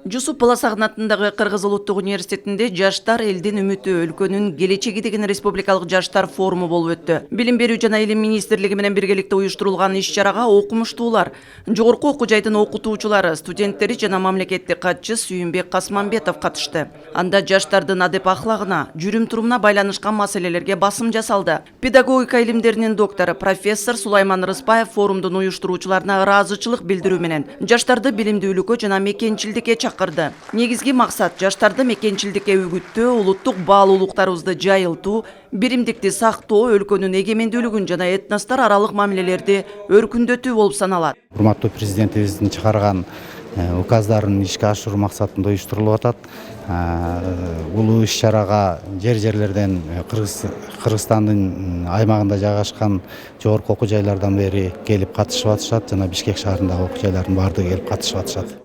Жусуп Баласагын атындагы Кыргыз улуттук университетинде жаштар элдин үмүтү, өлкөнүн келечеги деген республикалык жаштар форуму болуп өттү. Билим берүү жана илим министрлиги менен биргеликте уюштурулган иш-чарага окумуштуулар, жогорку окуу жайдын окутуучулары, студенттери жана мамлекеттик катчы Сүйүнбек Касманбетов катышты. Анда жаштардын адеп ахлагына, жүрүм-турумуна байланышкан маселелерге басым жасалды. Педагогика илимдеринин доктору профессор Сулайман Рыспаев форумдун уюштуруучуларына ыраазычылык билдирүү менен жаштарды билимдүүлүккө жана мекенчилдикке чакырды. Негизги максат жаштарды мекенчилдикке үгүттөө, улуттук баалуулуктарыбызды жайылтуу, биримдикти сактоо, өлкөнүн эгемендүүлүгүн жана этностор аралык мамилелерди өркүндөтүү болуп саналат. Урматтуу президентибиздин чыгарган указдарын ишке ашыруу максатында уюштурулуп атат. Улуу иш-чарага жерлерден Кыргызстандын аймагында жайгашкан жогорку окуу жайлардан бери келип катышып атышат жана Бишкек шаарындагы окуу жайлардын баардыгы келип катышып атышат.